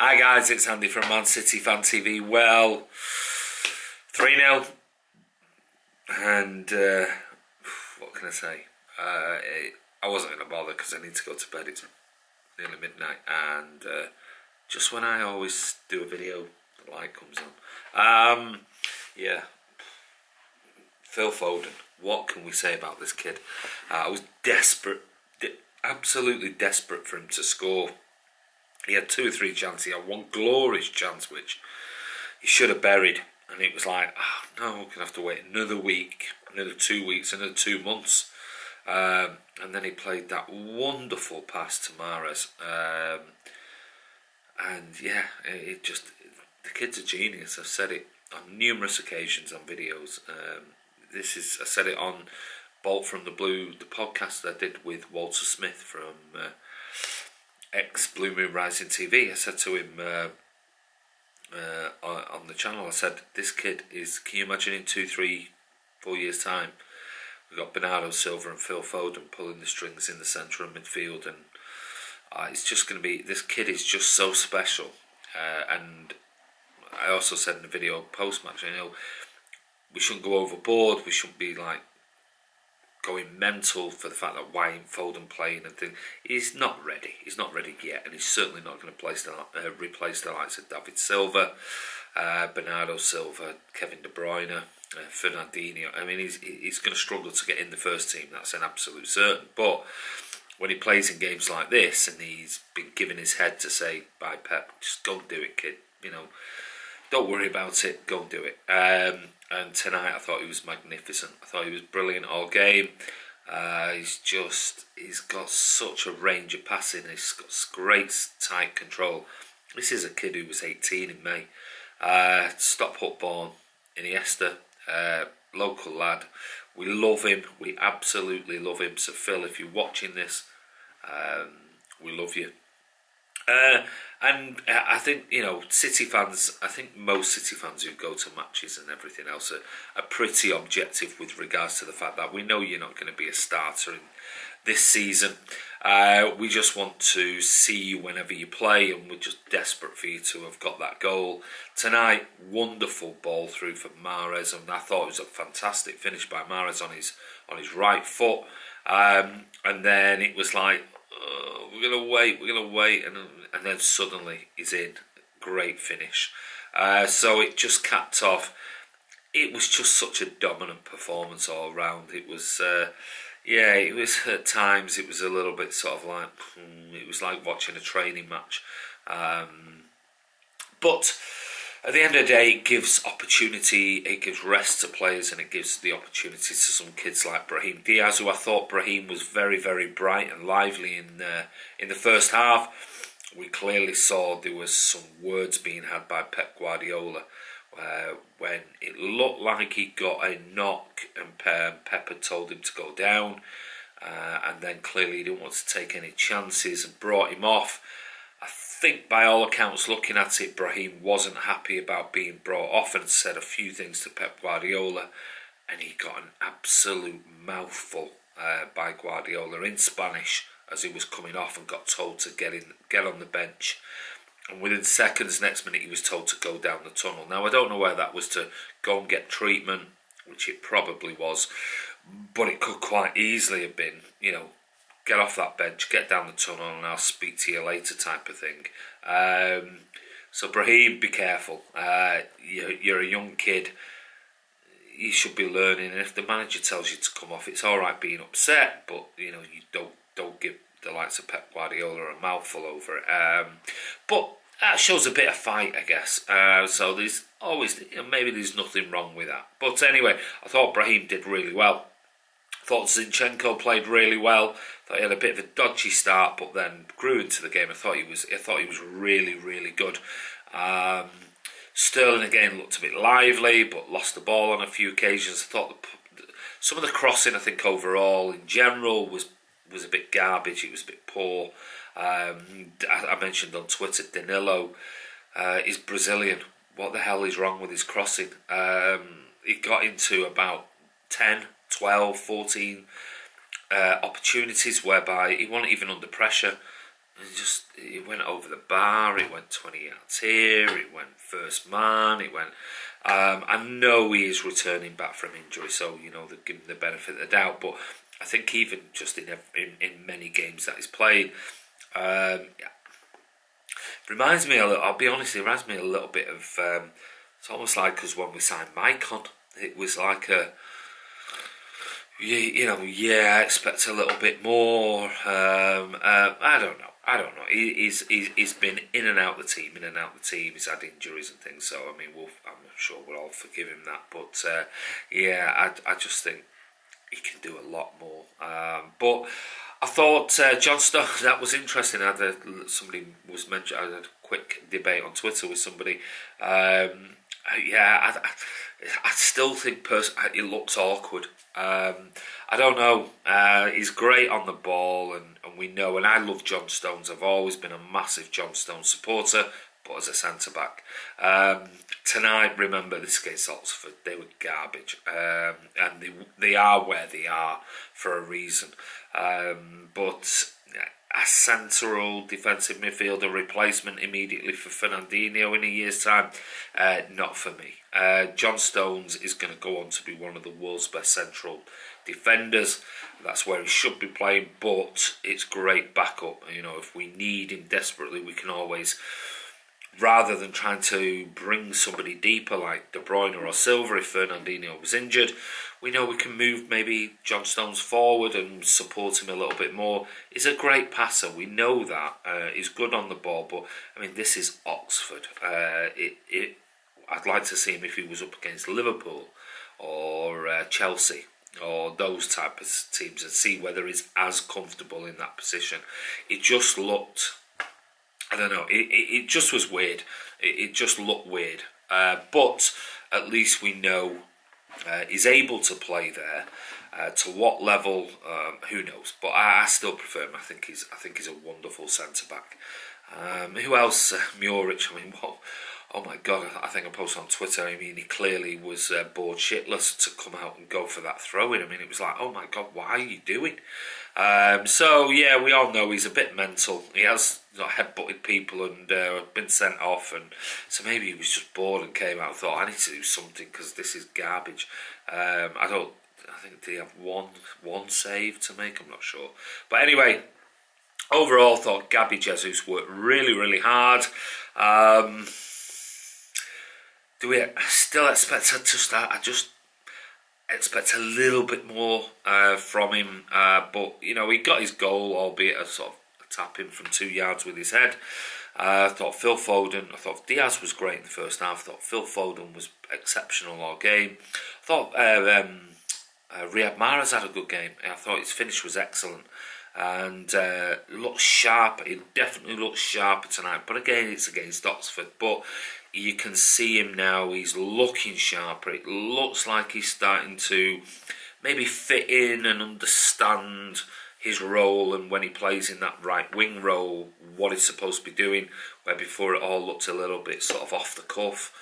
Hi guys, it's Andy from Man City Fan TV. Well, 3-0 and what can I say? I wasn't going to bother because I need to go to bed. It's nearly midnight and just when I always do a video, the light comes on. Yeah, Phil Foden. What can we say about this kid? I was desperate, absolutely desperate for him to score. He had 2 or 3 chances. He had one glorious chance which he should have buried, and it was like, oh, no, we're gonna have to wait another week, another 2 weeks, another 2 months. And then he played that wonderful pass to Mahrez, and yeah, it just, the kid's a genius. I've said it on numerous occasions on videos. I said it on Bolt from the Blue, the podcast I did with Walter Smith from ex-Blue Moon Rising TV. I said to him on the channel, I said, this kid is, can you imagine in 2, 3, 4 years time, we've got Bernardo Silva and Phil Foden pulling the strings in the centre of midfield, and it's just going to be, this kid is just so special. And I also said in the video post-match, we shouldn't go overboard, we shouldn't be like going mental for the fact that why ain't Foden playing and things. He's not ready yet, and he's certainly not going to replace the likes of David Silva, Bernardo Silva, Kevin De Bruyne, Fernandinho. I mean, he's going to struggle to get in the first team, that's an absolute certain. But when he plays in games like this and he's been given his head to say by Pep, just go and do it, kid, don't worry about it, go and do it. And tonight I thought he was magnificent. I thought he was brilliant all game. He's got such a range of passing. He's got great tight control. This is a kid who was 18 in May. Stop hook born, Iniesta, local lad. We love him. We absolutely love him. So Phil, if you're watching this, we love you. And I think, City fans, I think most City fans who go to matches and everything else are pretty objective with regards to the fact that we know you're not going to be a starter in this season. We just want to see you whenever you play, and we're just desperate for you to have got that goal. Tonight, wonderful ball through from Mahrez, and I thought it was a fantastic finish by Mahrez on his right foot. And then it was like, we're going to wait, and then suddenly he's in. Great finish. So it just capped off. It was just such a dominant performance all round. It was, it was at times, it was a little bit sort of like, it was like watching a training match. But at the end of the day, it gives opportunity, it gives rest to players, and it gives the opportunity to some kids like Brahim Diaz, who I thought Brahim was very, very bright and lively in the first half. We clearly saw there was some words being had by Pep Guardiola when it looked like he got a knock and Pep had told him to go down, and then clearly he didn't want to take any chances and brought him off. I think by all accounts, looking at it, Brahim wasn't happy about being brought off and said a few things to Pep Guardiola, and he got an absolute mouthful by Guardiola in Spanish as he was coming off, and got told to get on the bench. And within seconds, next minute, he was told to go down the tunnel. Now, I don't know whether that was to go and get treatment, which it probably was, but it could quite easily have been, get off that bench, get down the tunnel, and I'll speak to you later type of thing. So Brahim, be careful. You're a young kid. You should be learning, and if the manager tells you to come off, it's all right being upset, but you don't give the likes of Pep Guardiola a mouthful over it. But that shows a bit of fight, I guess. So there's always, maybe there's nothing wrong with that. But anyway, I thought Brahim did really well. Thought Zinchenko played really well. Thought he had a bit of a dodgy start, but then grew into the game. I thought he was really, really good. Sterling again looked a bit lively, but lost the ball on a few occasions. I thought some of the crossing, I think overall in general was a bit garbage. It was a bit poor. I mentioned on Twitter, Danilo is Brazilian. What the hell is wrong with his crossing? He got into about 10, 12, 14 opportunities whereby he wasn't even under pressure. it went over the bar, it went 20 yards here, it went first man, it went... I know he is returning back from injury, so, you know, they give him the benefit of the doubt, but I think even just in many games that he's played, reminds me a little, I'll be honest, it reminds me a little bit of, it's almost like because when we signed Maicon, it was like a... I expect a little bit more. I don't know. He's been in and out the team. He's had injuries and things. So I mean, I'm sure we'll all forgive him that. But I just think he can do a lot more. But I thought John Stones, that was interesting. I had a quick debate on Twitter with somebody. I still think it looks awkward. I don't know. He's great on the ball, and we know. And I love John Stones. I've always been a massive John Stones supporter, but as a centre back. Tonight, remember this against Oxford, they were garbage, and they are where they are for a reason. But a central defensive midfielder replacement immediately for Fernandinho in a year's time, not for me. John Stones is going to go on to be one of the world's best central defenders. That's where he should be playing, but it's great backup. You know, if we need him desperately, we can always, rather than trying to bring somebody deeper like De Bruyne or Silva if Fernandinho was injured, we know we can move maybe John Stones forward and support him a little bit more. He's a great passer, we know that. He's good on the ball, but I mean, this is Oxford. I'd like to see him if he was up against Liverpool or Chelsea or those type of teams and see whether he's as comfortable in that position. It just looked... I don't know, it just was weird. It just looked weird. But at least we know he's able to play there. To what level, who knows? But I still prefer him. I think he's a wonderful centre-back. Who else? Muric, I mean, oh my God, I think I posted on Twitter, I mean, he clearly was bored shitless to come out and go for that throw-in. I mean, it was like, oh my God, what are you doing? So, yeah, we all know he's a bit mental. He has headbutted people and been sent off, and so maybe he was just bored and came out and thought, I need to do something because this is garbage. I think did he have one save to make? I'm not sure. But anyway, overall, I thought Gabby Jesus worked really, really hard. Do we still expect her to start? I just expect a little bit more from him. But, you know, he got his goal, albeit a sort of a tap in from 2 yards with his head. I thought Phil Foden, I thought Diaz was great in the first half. I thought Phil Foden was exceptional all game. I thought Riyad Mahrez had a good game. I thought his finish was excellent. And looks sharp. He definitely looks sharper tonight. But again, it's against Oxford. But you can see him now. He's looking sharper. It looks like he's starting to maybe fit in and understand his role, and when he plays in that right wing role, what he's supposed to be doing, where before it all looked a little bit sort of off the cuff.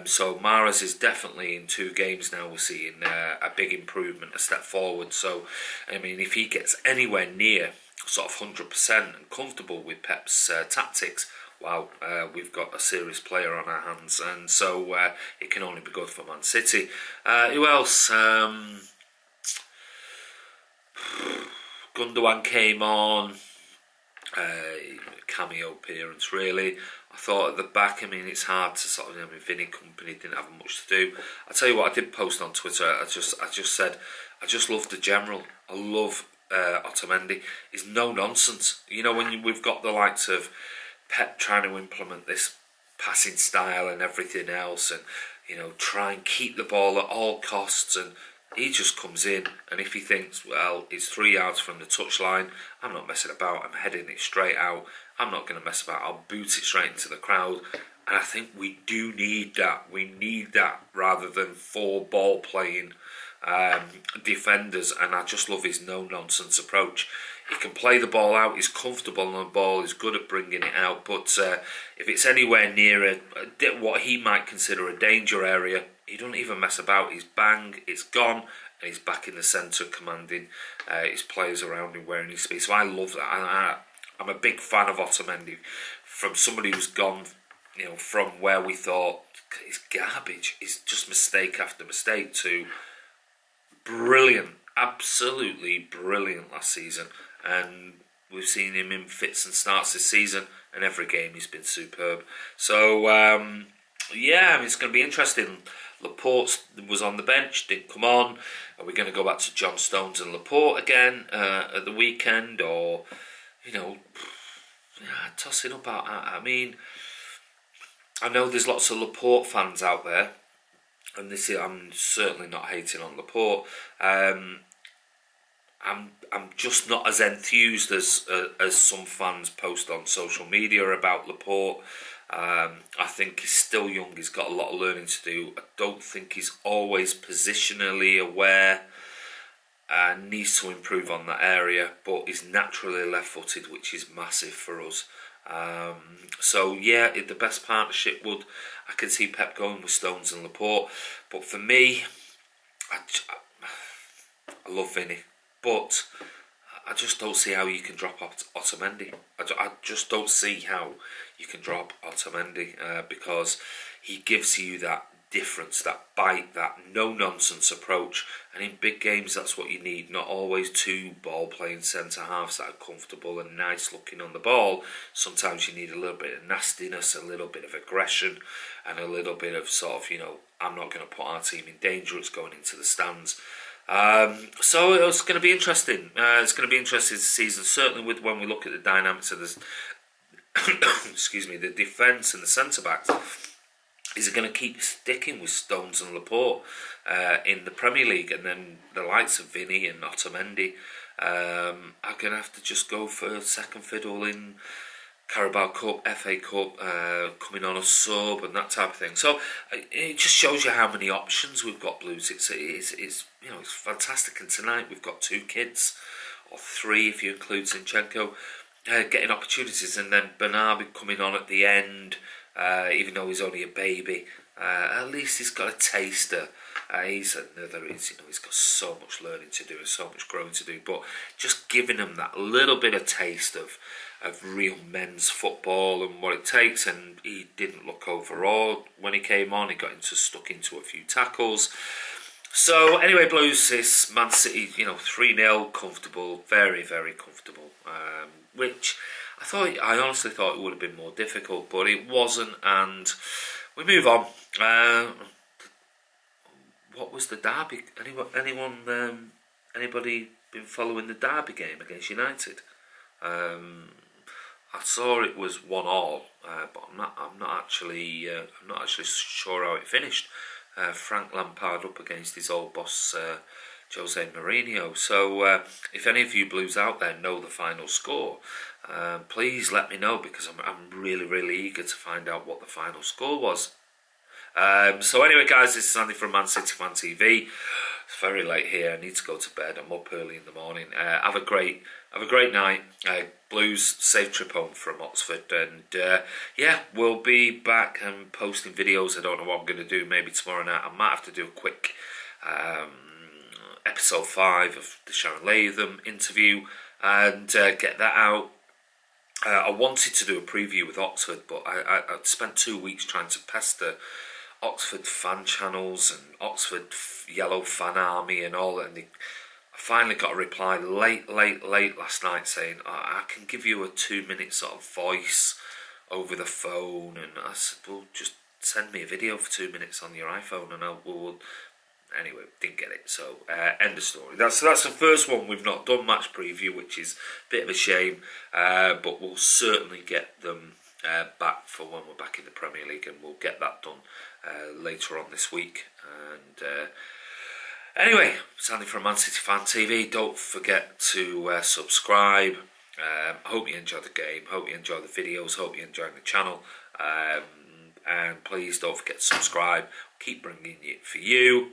So Mahrez is definitely, in 2 games now, we're seeing a big improvement, a step forward. So, I mean, if he gets anywhere near sort of 100% and comfortable with Pep's tactics, wow, we've got a serious player on our hands. And so it can only be good for Man City. Who else? Gundogan came on. Cameo appearance, really. I thought at the back, I mean, it's hard to sort of, I mean, Vinny Company didn't have much to do. I'll tell you what, I did post on Twitter, I just said, I just love the general. I love Otamendi. He's no nonsense. You know, when we've got the likes of Pep trying to implement this passing style and everything else, and, you know, try and keep the ball at all costs, and he just comes in, and if he thinks, well, it's 3 yards from the touchline, I'm not messing about, I'm heading it straight out, I'm not going to mess about, I'll boot it straight into the crowd. And I think we do need that. We need that rather than 4 ball playing defenders, and I just love his no-nonsense approach. He can play the ball out, he's comfortable on the ball, he's good at bringing it out, but if it's anywhere near what he might consider a danger area, he doesn't even mess about. He's bang, it's gone, and he's back in the centre commanding his players around him where he needs to be. So I love that. I'm a big fan of Otamendi. From somebody who's gone, from where we thought it's garbage, it's just mistake after mistake, to brilliant, absolutely brilliant last season. And we've seen him in fits and starts this season, and every game he's been superb. So, it's going to be interesting. Laporte was on the bench, didn't come on. Are we going to go back to John Stones and Laporte again at the weekend? Or, tossing up out. I mean, I know there's lots of Laporte fans out there, and I'm certainly not hating on Laporte. I'm just not as enthused as some fans post on social media about Laporte. I think he's still young. He's got a lot of learning to do. I don't think he's always positionally aware. Needs to improve on that area, but he's naturally left-footed, which is massive for us. The best partnership I can see Pep going with Stones and Laporte. But for me, I love Vinny, but I just don't see how you can drop Otamendi. I just don't see how you can drop Otamendi because he gives you that difference, that bite, that no-nonsense approach. And in big games, that's what you need. Not always two ball-playing centre-halves that are comfortable and nice-looking on the ball. Sometimes you need a little bit of nastiness, a little bit of aggression, and a little bit of sort of, I'm not going to put our team in danger. It's going into the stands. So it's going to be interesting. It's going to be interesting this season, certainly with when we look at the dynamics of this, the defence and the centre-backs. Is it going to keep sticking with Stones and Laporte in the Premier League, and then the likes of Vinny and Otamendi are going to have to just go for second fiddle in Carabao Cup, FA Cup, coming on a sub and that type of thing. So it just shows you how many options we've got, Blues. It's fantastic. And tonight we've got 2 kids, or 3 if you include Zinchenko, getting opportunities, and then Bernabé coming on at the end. Even though he's only a baby, at least he's got a taster. He's got so much learning to do and so much growing to do. But just giving him that little bit of taste of real men's football and what it takes. And he didn't look overawed when he came on. He got stuck into a few tackles. So anyway, Blues, it's Man City, 3-0, comfortable, very, very comfortable. Which I honestly thought it would have been more difficult, but it wasn't, and we move on. What was the derby? Anybody been following the derby game against United? I saw it was 1-1, but I'm not actually sure how it finished. Frank Lampard up against his old boss, Jose Mourinho. So if any of you Blues out there know the final score, please let me know, because I'm really, really eager to find out what the final score was. So anyway, guys, this is Andy from Man City Fan TV. It's very late here. I need to go to bed. I'm up early in the morning. Have a great night. Blues, safe trip home from Oxford, and we'll be back and posting videos. I don't know what I'm going to do. Maybe tomorrow night I might have to do a quick episode 5 of the Sharon Latham interview and get that out. I wanted to do a preview with Oxford, but I'd spent 2 weeks trying to pester Oxford fan channels and Oxford Yellow Fan Army and all that, and I finally got a reply late last night saying, I can give you a 2-minute sort of voice over the phone. And I said, well, just send me a video for 2 minutes on your iPhone and we'll anyway, didn't get it, so end of story. That's the first one we've not done, match preview, which is a bit of a shame, but we'll certainly get them back for when we're back in the Premier League, and we'll get that done later on this week. And anyway, it's Andy from Man City Fan TV. Don't forget to subscribe. Hope you enjoy the game, hope you enjoy the videos, hope you enjoy the channel, and please don't forget to subscribe. Keep bringing it for you.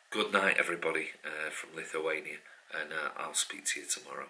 Good night, everybody, from Lithuania, and I'll speak to you tomorrow.